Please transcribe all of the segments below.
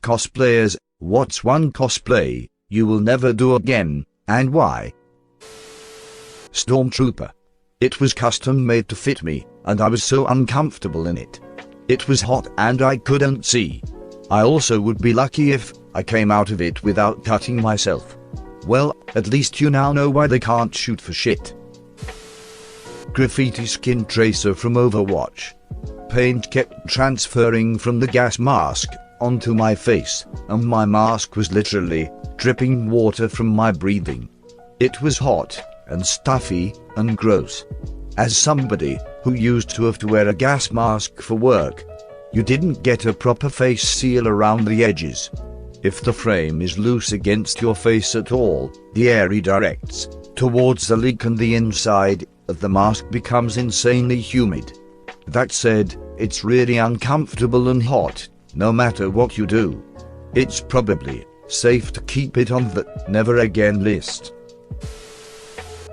Cosplayers, what's one cosplay you will never do again, and why? Stormtrooper. It was custom made to fit me, and I was so uncomfortable in it. It was hot and I couldn't see. I also would be lucky if I came out of it without cutting myself. Well, at least you now know why they can't shoot for shit. Graffiti skin tracer from Overwatch. Paint kept transferring from the gas mask onto my face, and my mask was literally dripping water from my breathing. It was hot and stuffy and gross. As somebody who used to have to wear a gas mask for work, you didn't get a proper face seal around the edges. If the frame is loose against your face at all, the air redirects towards the leak and the inside of the mask becomes insanely humid. That said, it's really uncomfortable and hot, no matter what you do. It's probably safe to keep it on the never again list.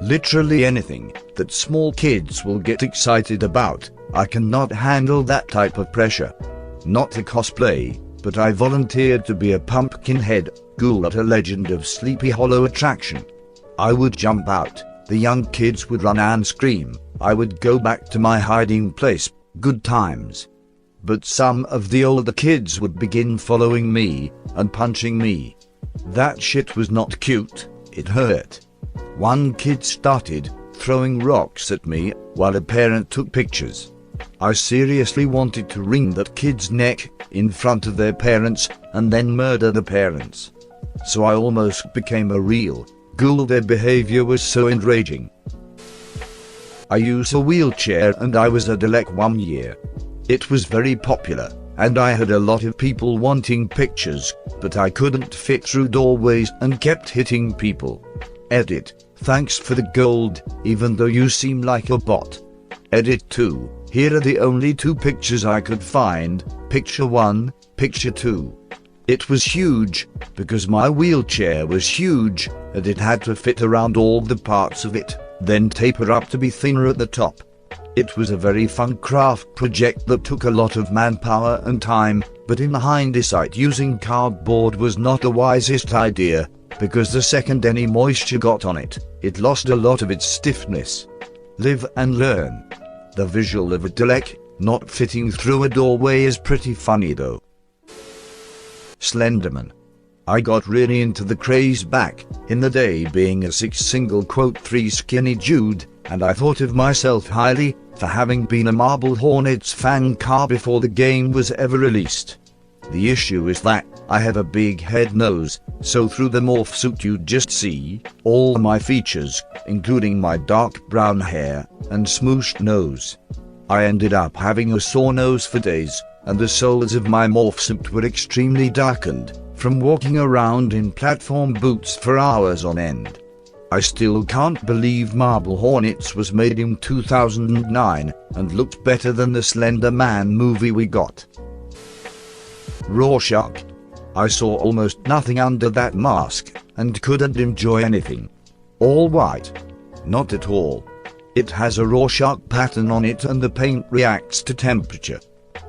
Literally anything that small kids will get excited about, I cannot handle that type of pressure. Not a cosplay, but I volunteered to be a pumpkin-head ghoul at a Legend of Sleepy Hollow attraction. I would jump out, the young kids would run and scream, I would go back to my hiding place, good times. But some of the older kids would begin following me and punching me. That shit was not cute, it hurt. One kid started throwing rocks at me while a parent took pictures. I seriously wanted to wring that kid's neck in front of their parents and then murder the parents. So I almost became a real ghoul. Their behavior was so enraging. I use a wheelchair and I was a Dalek 1 year. It was very popular, and I had a lot of people wanting pictures, but I couldn't fit through doorways and kept hitting people. Edit, thanks for the gold, even though you seem like a bot. Edit 2, here are the only 2 pictures I could find, picture 1, picture 2. It was huge, because my wheelchair was huge, and it had to fit around all the parts of it, then taper up to be thinner at the top. It was a very fun craft project that took a lot of manpower and time, but in hindsight using cardboard was not the wisest idea, because the second any moisture got on it, it lost a lot of its stiffness. Live and learn. The visual of a Dalek not fitting through a doorway is pretty funny though. Slenderman. I got really into the craze back in the day, being a 6'3" skinny dude, and I thought of myself highly for having been a Marble Hornets fan car before the game was ever released. The issue is that I have a big head nose, so through the morph suit you'd just see all my features, including my dark brown hair and smooshed nose. I ended up having a sore nose for days, and the soles of my morph suit were extremely darkened from walking around in platform boots for hours on end. I still can't believe Marble Hornets was made in 2009 and looked better than the Slender Man movie we got. Rorschach. I saw almost nothing under that mask and couldn't enjoy anything. All white? Not at all. It has a Rorschach pattern on it and the paint reacts to temperature.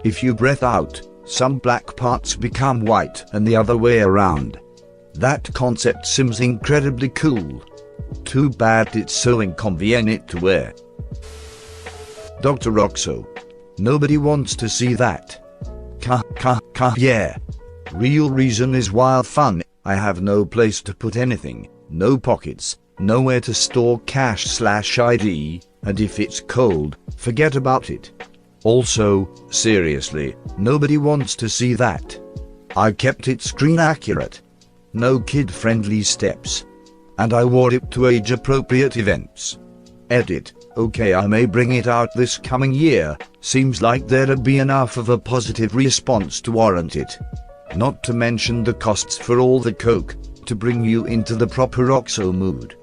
If you breath out, some black parts become white and the other way around. That concept seems incredibly cool. Too bad it's so inconvenient to wear. Dr. Roxo. Nobody wants to see that. Yeah. Real reason is wild fun. I have no place to put anything, no pockets, nowhere to store cash/ID, and if it's cold, forget about it. Also, seriously, nobody wants to see that. I kept it screen accurate. No kid-friendly steps. And I wore it to age-appropriate events. Edit, okay, I may bring it out this coming year, seems like there'd be enough of a positive response to warrant it. Not to mention the costs for all the coke, to bring you into the proper Roxo mood.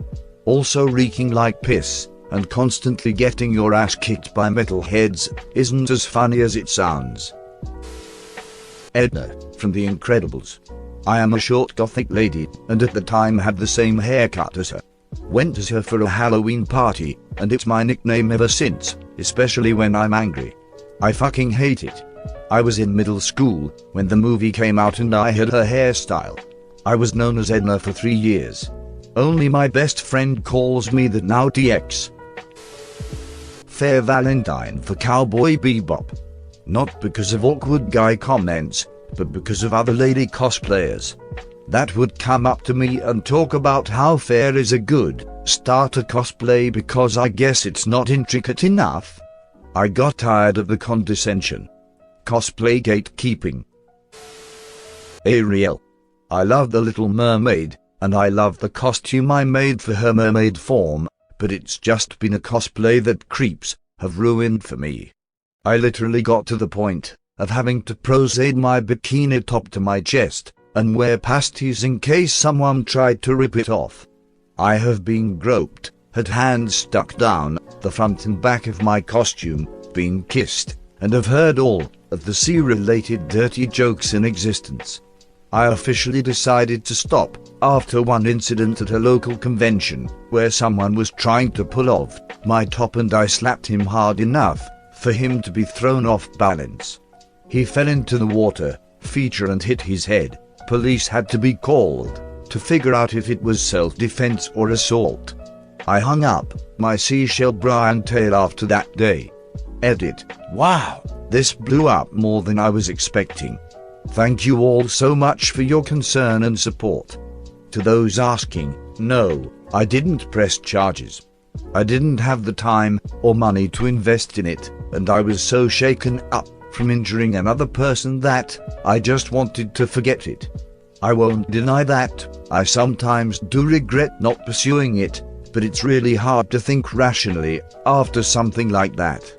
Also reeking like piss, and constantly getting your ass kicked by metalheads, isn't as funny as it sounds. Edna, from The Incredibles. I am a short gothic lady, and at the time had the same haircut as her. Went as her for a Halloween party, and it's my nickname ever since, especially when I'm angry. I fucking hate it. I was in middle school when the movie came out and I had her hairstyle. I was known as Edna for 3 years. Only my best friend calls me that now. TX. Fair Valentine for Cowboy Bebop. Not because of awkward guy comments, but because of other lady cosplayers that would come up to me and talk about how fair is a good starter cosplay because I guess it's not intricate enough. I got tired of the condescension. Cosplay gatekeeping. Ariel. I love the Little Mermaid, and I love the costume I made for her mermaid form, but it's just been a cosplay that creeps have ruined for me. I literally got to the point of having to prosade my bikini top to my chest and wear pasties in case someone tried to rip it off. I have been groped, had hands stuck down the front and back of my costume, been kissed, and have heard all of the sea-related dirty jokes in existence. I officially decided to stop after one incident at a local convention where someone was trying to pull off my top and I slapped him hard enough for him to be thrown off balance. He fell into the water feature and hit his head. Police had to be called to figure out if it was self-defense or assault. I hung up my seashell bra and tail after that day. Edit. Wow, this blew up more than I was expecting. Thank you all so much for your concern and support. To those asking, no, I didn't press charges. I didn't have the time or money to invest in it, and I was so shaken up from injuring another person that I just wanted to forget it. I won't deny that I sometimes do regret not pursuing it, but it's really hard to think rationally after something like that.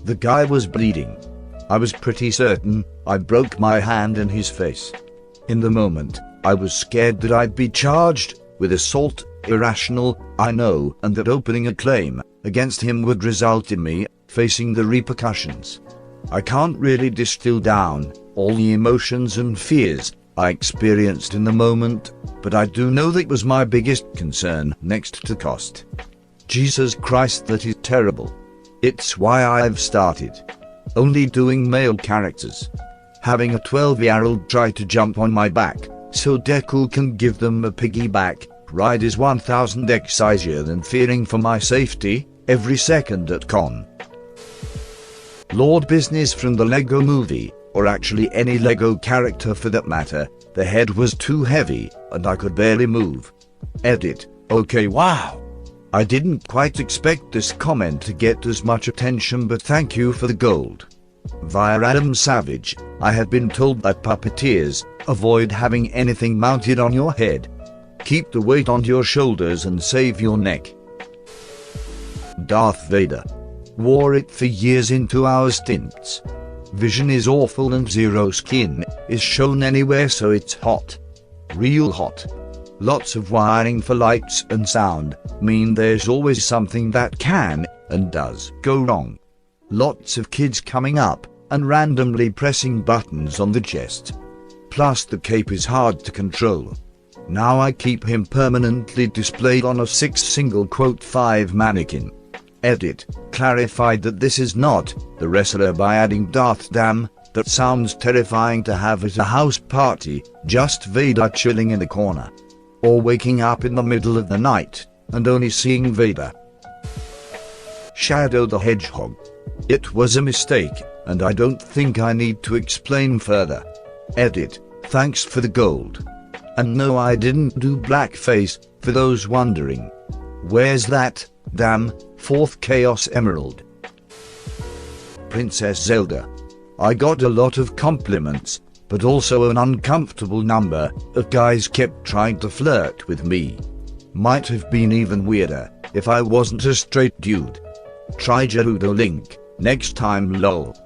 The guy was bleeding. I was pretty certain I broke my hand in his face. In the moment, I was scared that I'd be charged with assault, irrational, I know, and that opening a claim against him would result in me facing the repercussions. I can't really distill down all the emotions and fears I experienced in the moment, but I do know that was my biggest concern next to cost. Jesus Christ, that is terrible. It's why I've started only doing male characters. Having a 12-year-old try to jump on my back so Deku can give them a piggyback ride is 1000x easier than fearing for my safety every second at con. Lord Business from the Lego movie, or actually any Lego character for that matter, the head was too heavy and I could barely move. Edit. Okay, wow. I didn't quite expect this comment to get as much attention, but thank you for the gold. Via Adam Savage, I had been told that puppeteers avoid having anything mounted on your head. Keep the weight on your shoulders and save your neck. Darth Vader. Wore it for years in 2-hour stints. Vision is awful and zero skin is shown anywhere, so it's hot. Real hot. Lots of wiring for lights and sound mean there's always something that can and does go wrong. Lots of kids coming up and randomly pressing buttons on the chest. Plus the cape is hard to control. Now I keep him permanently displayed on a 6'5" mannequin. Edit. Clarified that this is not the wrestler by adding Darth Damn. That sounds terrifying to have at a house party, just Vader chilling in the corner. Or waking up in the middle of the night and only seeing Vader. Shadow the Hedgehog. It was a mistake, and I don't think I need to explain further. Edit. Thanks for the gold. And no, I didn't do blackface, for those wondering. Where's that damn 4th Chaos Emerald? Princess Zelda. I got a lot of compliments, but also an uncomfortable number of guys kept trying to flirt with me. Might have been even weirder if I wasn't a straight dude. Try Gerudo Link next time, lol.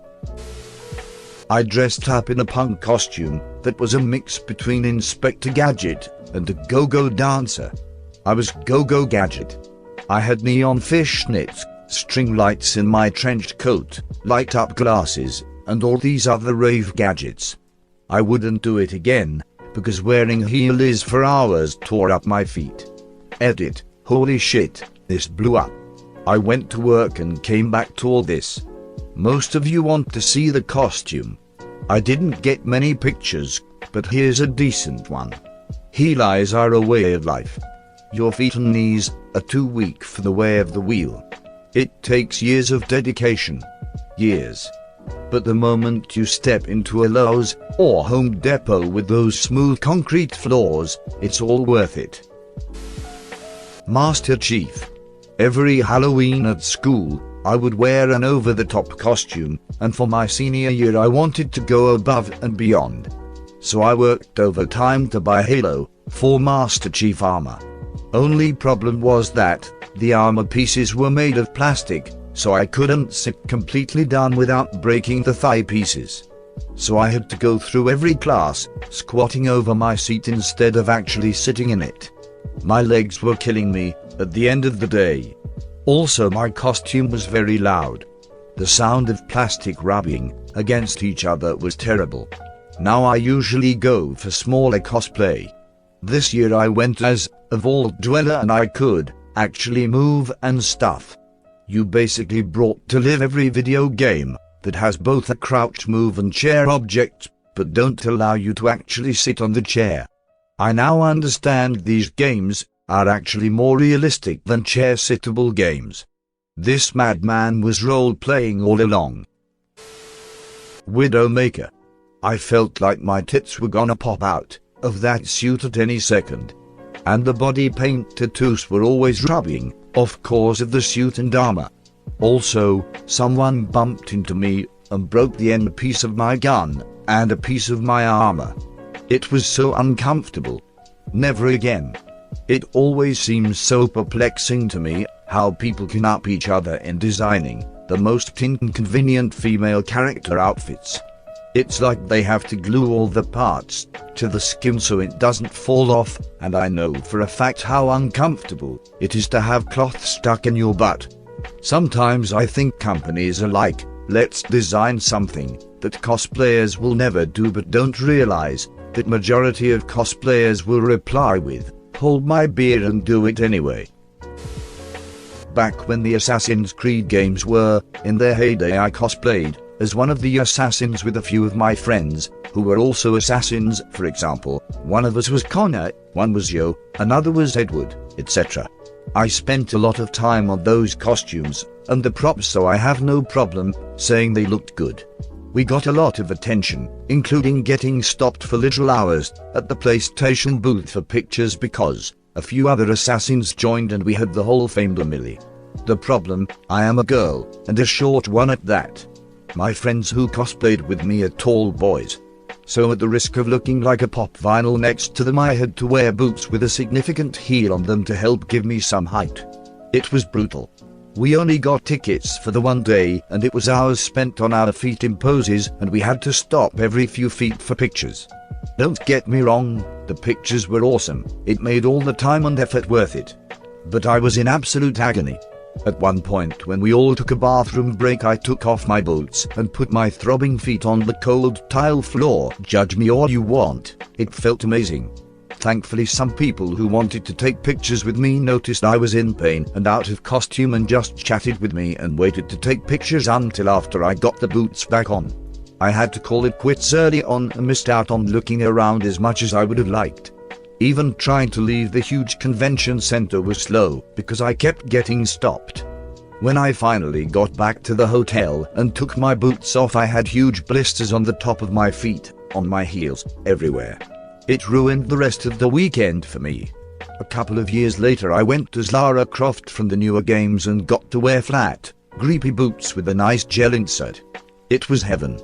I dressed up in a punk costume that was a mix between Inspector Gadget and a go-go dancer. I was Go-Go Gadget. I had neon fishnets, string lights in my trench coat, light-up glasses, and all these other rave gadgets. I wouldn't do it again, because wearing heelys for hours tore up my feet. Edit. Holy shit, this blew up. I went to work and came back to all this. Most of you want to see the costume. I didn't get many pictures, but here's a decent one. Heel eyes are a way of life. Your feet and knees are too weak for the way of the wheel. It takes years of dedication. Years. But the moment you step into a Lowe's or Home Depot with those smooth concrete floors, it's all worth it. Master Chief. Every Halloween at school, I would wear an over-the-top costume, and for my senior year I wanted to go above and beyond. So I worked overtime to buy Halo 4 Master Chief armor. Only problem was that the armor pieces were made of plastic, so I couldn't sit completely down without breaking the thigh pieces. So I had to go through every class, squatting over my seat instead of actually sitting in it. My legs were killing me at the end of the day. Also, my costume was very loud. The sound of plastic rubbing against each other was terrible. Now I usually go for smaller cosplay. This year I went as a vault dweller and I could actually move and stuff. You basically brought to live every video game that has both a crouch move and chair object, but don't allow you to actually sit on the chair. I now understand these games are actually more realistic than chair-sittable games. This madman was role-playing all along. Widowmaker. I felt like my tits were gonna pop out of that suit at any second. And the body paint tattoos were always rubbing off cause of the suit and armor. Also, someone bumped into me and broke the end piece of my gun and a piece of my armor. It was so uncomfortable. Never again. It always seems so perplexing to me how people can up each other in designing the most inconvenient female character outfits. It's like they have to glue all the parts to the skin so it doesn't fall off, and I know for a fact how uncomfortable it is to have cloth stuck in your butt. Sometimes I think companies are like, let's design something that cosplayers will never do, but don't realize that majority of cosplayers will reply with, hold my beer and do it anyway. Back when the Assassin's Creed games were in their heyday, I cosplayed as one of the assassins with a few of my friends who were also assassins. For example, one of us was Connor, one was Joe, another was Edward, etc. I spent a lot of time on those costumes and the props, so I have no problem saying they looked good. We got a lot of attention, including getting stopped for literal hours at the PlayStation booth for pictures because a few other assassins joined and we had the whole family. The problem, I am a girl, and a short one at that. My friends who cosplayed with me are tall boys. So at the risk of looking like a pop vinyl next to them, I had to wear boots with a significant heel on them to help give me some height. It was brutal. We only got tickets for the one day and it was hours spent on our feet in poses, and we had to stop every few feet for pictures. Don't get me wrong, the pictures were awesome. It made all the time and effort worth it. But I was in absolute agony. At one point when we all took a bathroom break, I took off my boots and put my throbbing feet on the cold tile floor. Judge me all you want, it felt amazing. Thankfully, some people who wanted to take pictures with me noticed I was in pain and out of costume and just chatted with me and waited to take pictures until after I got the boots back on. I had to call it quits early on and missed out on looking around as much as I would have liked. Even trying to leave the huge convention center was slow because I kept getting stopped. When I finally got back to the hotel and took my boots off, I had huge blisters on the top of my feet, on my heels, everywhere. It ruined the rest of the weekend for me. A couple of years later, I went as Lara Croft from the newer games and got to wear flat, greepy boots with a nice gel insert. It was heaven.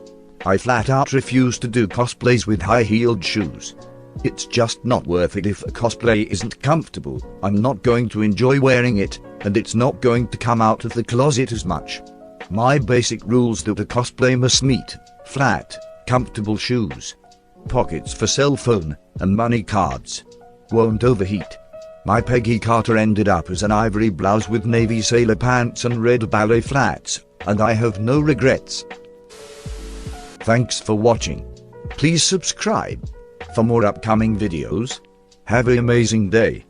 I flat out refuse to do cosplays with high-heeled shoes. It's just not worth it. If a cosplay isn't comfortable, I'm not going to enjoy wearing it, and it's not going to come out of the closet as much. My basic rules that a cosplay must meet: flat, comfortable shoes, pockets for cell phone and money cards, won't overheat. My Peggy Carter ended up as an ivory blouse with navy sailor pants and red ballet flats, and I have no regrets. Thanks for watching. Please subscribe for more upcoming videos. Have an amazing day.